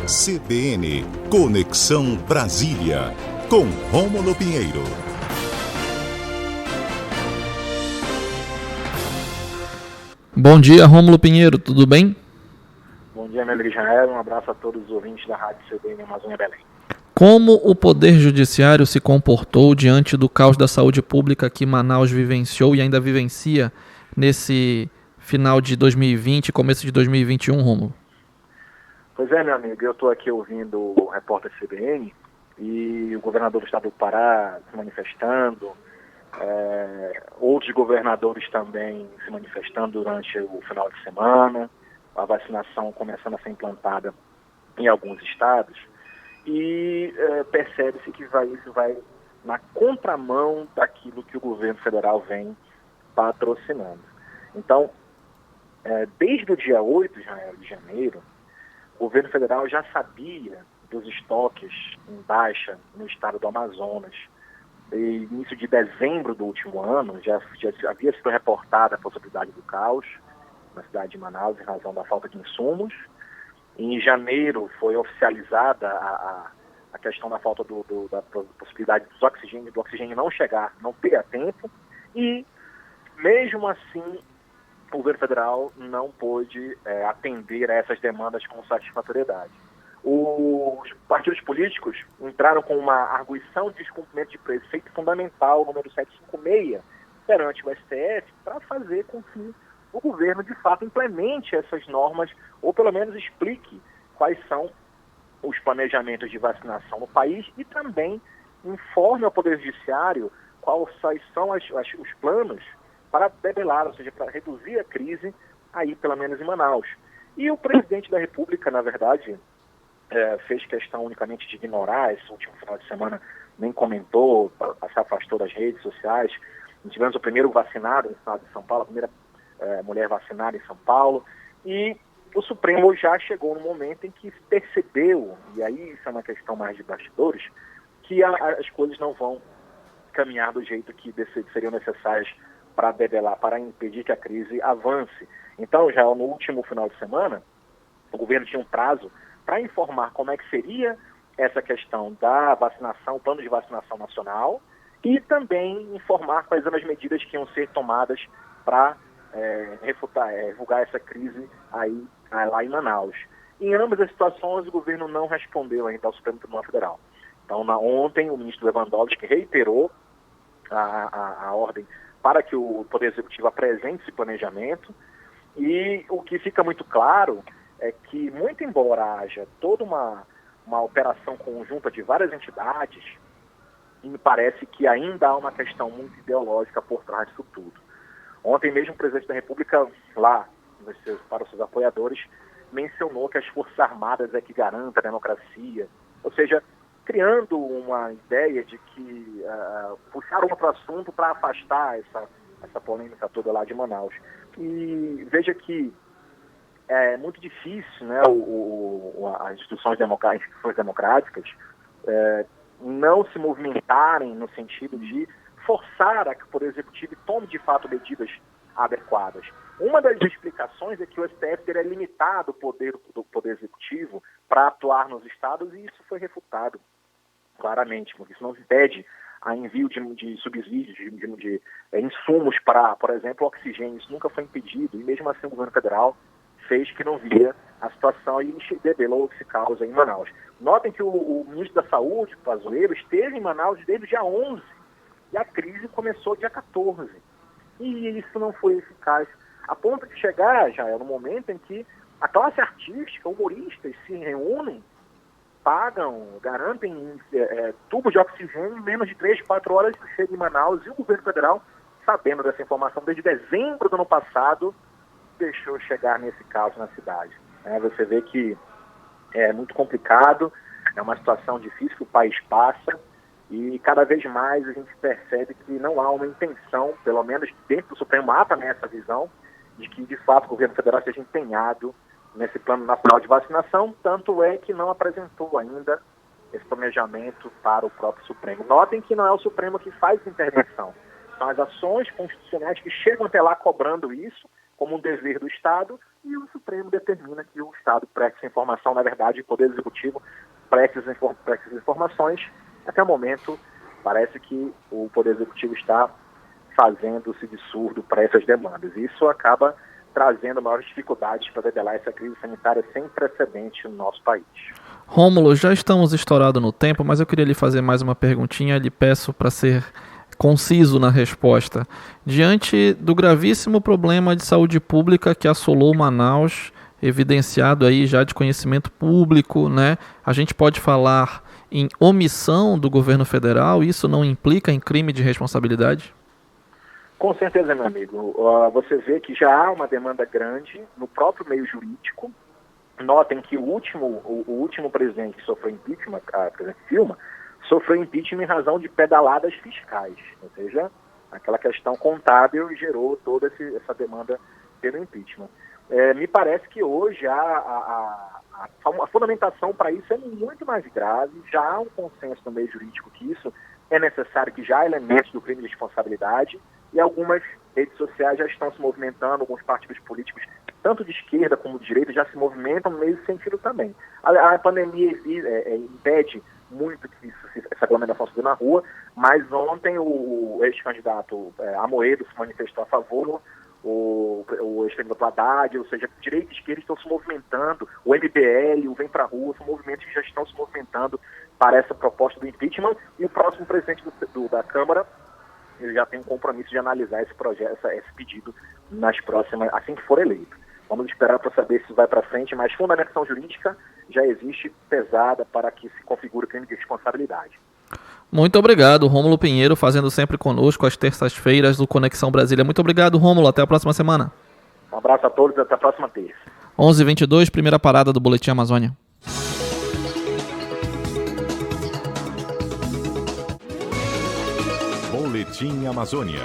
CBN Conexão Brasília, com Rômulo Pinheiro. Bom dia, Rômulo Pinheiro, tudo bem? Bom dia, meu amigo Israel, um abraço a todos os ouvintes da Rádio CBN Amazônia Belém. Como o Poder Judiciário se comportou diante do caos da saúde pública que Manaus vivenciou e ainda vivencia nesse final de 2020 e começo de 2021, Rômulo? Pois é, meu amigo, eu estou aqui ouvindo o repórter CBN e o governador do estado do Pará se manifestando, outros governadores também se manifestando durante o final de semana, a vacinação começando a ser implantada em alguns estados, e percebe-se que isso vai na contramão daquilo que o governo federal vem patrocinando. Então, desde o dia 8 de janeiro, o governo federal já sabia dos estoques em baixa no estado do Amazonas. E início de dezembro do último ano, já havia sido reportada a possibilidade do caos na cidade de Manaus em razão da falta de insumos. Em janeiro foi oficializada a questão da falta da possibilidade do oxigênio não chegar, não ter a tempo. E, mesmo assim, o governo federal não pôde atender a essas demandas com satisfatoriedade. Os partidos políticos entraram com uma arguição de descumprimento de preceito fundamental, número 756, perante o STF, para fazer com que o governo, de fato, implemente essas normas, ou pelo menos explique quais são os planejamentos de vacinação no país e também informe ao Poder Judiciário quais são os planos para debelar, ou seja, para reduzir a crise aí, pelo menos em Manaus. E o presidente da República, na verdade, fez questão unicamente de ignorar esse último final de semana, nem comentou, se afastou das redes sociais. Tivemos o primeiro vacinado no estado de São Paulo, a primeira mulher vacinada em São Paulo, e o Supremo já chegou no momento em que percebeu, e aí isso é uma questão mais de bastidores, que as coisas não vão caminhar do jeito que seriam necessárias para debelar, para impedir que a crise avance. Então, já no último final de semana, o governo tinha um prazo para informar como é que seria essa questão da vacinação, o plano de vacinação nacional, e também informar quais eram as medidas que iam ser tomadas para refugar essa crise aí, lá em Manaus. Em ambas as situações, o governo não respondeu ainda ao Supremo Tribunal Federal. Então, ontem, o ministro Lewandowski reiterou a ordem para que o Poder Executivo apresente esse planejamento, e o que fica muito claro é que, muito embora haja toda uma operação conjunta de várias entidades, me parece que ainda há uma questão muito ideológica por trás disso tudo. Ontem mesmo o presidente da República, lá para os seus apoiadores, mencionou que as Forças Armadas é que garantem a democracia, ou seja, criando uma ideia de que puxar outro assunto para afastar essa polêmica toda lá de Manaus. E veja que é muito difícil, né, as instituições democráticas não se movimentarem no sentido de forçar a que o Poder Executivo tome de fato medidas adequadas. Uma das explicações é que o STF teria limitado o poder do Poder Executivo para atuar nos estados, e isso foi refutado claramente, porque isso não impede a envio de subsídios, de insumos para, por exemplo, oxigênio. Isso nunca foi impedido, e mesmo assim o governo federal fez que não via a situação e debelou esse caos em Manaus. Notem que o ministro da Saúde, Pazuello, esteve em Manaus desde o dia 11, e a crise começou dia 14. E isso não foi eficaz, a ponto de chegar já no momento em que a classe artística, humoristas, se reúnem, pagam, garantem tubos de oxigênio em menos de 3, 4 horas que chega em Manaus, e o governo federal, sabendo dessa informação desde dezembro do ano passado, deixou chegar nesse caso na cidade. Você vê que é muito complicado, é uma situação difícil que o país passa, e cada vez mais a gente percebe que não há uma intenção, pelo menos dentro do Supremo há também essa visão, de que de fato o governo federal seja empenhado nesse plano nacional de vacinação, tanto é que não apresentou ainda esse planejamento para o próprio Supremo. Notem que não é o Supremo que faz intervenção, são as ações constitucionais que chegam até lá cobrando isso como um dever do Estado, e o Supremo determina que o Estado preste essa informação, na verdade, o Poder Executivo preste essas informações. Até o momento, parece que o Poder Executivo está fazendo-se de surdo para essas demandas. Isso acaba trazendo maiores dificuldades para debelar essa crise sanitária sem precedente no nosso país. Rômulo, já estamos estourados no tempo, mas eu queria lhe fazer mais uma perguntinha, lhe peço para ser conciso na resposta. Diante do gravíssimo problema de saúde pública que assolou Manaus, evidenciado aí já de conhecimento público, né? A gente pode falar em omissão do governo federal, isso não implica em crime de responsabilidade? Com certeza, meu amigo. Você vê que já há uma demanda grande no próprio meio jurídico. Notem que o último presidente que sofreu impeachment, a presidente Dilma, sofreu impeachment em razão de pedaladas fiscais, ou seja, aquela questão contábil gerou toda essa demanda pelo impeachment. Me parece que hoje a fundamentação para isso é muito mais grave, já há um consenso no meio jurídico que isso é necessário, que já há elementos do crime de responsabilidade, e algumas redes sociais já estão se movimentando, alguns partidos políticos, tanto de esquerda como de direita, já se movimentam no mesmo sentido também. A pandemia impede muito que essa aglomeração se dê na rua, mas ontem o ex-candidato Amoedo se manifestou a favor, o ex-candidato Haddad, ou seja, direita e esquerda estão se movimentando, o MBL, o Vem Pra Rua, são movimentos que já estão se movimentando para essa proposta do impeachment, e o próximo presidente da Câmara, ele já tem um compromisso de analisar esse projeto, esse pedido nas próximas, assim que for eleito. Vamos esperar para saber se vai para frente, mas fundamentação jurídica já existe pesada para que se configure crime de responsabilidade. Muito obrigado, Rômulo Pinheiro, fazendo sempre conosco às terças-feiras do Conexão Brasília. Muito obrigado, Rômulo. Até a próxima semana. Um abraço a todos e até a próxima terça. 11h22, primeira parada do Boletim Amazônia. Boletim Amazônia.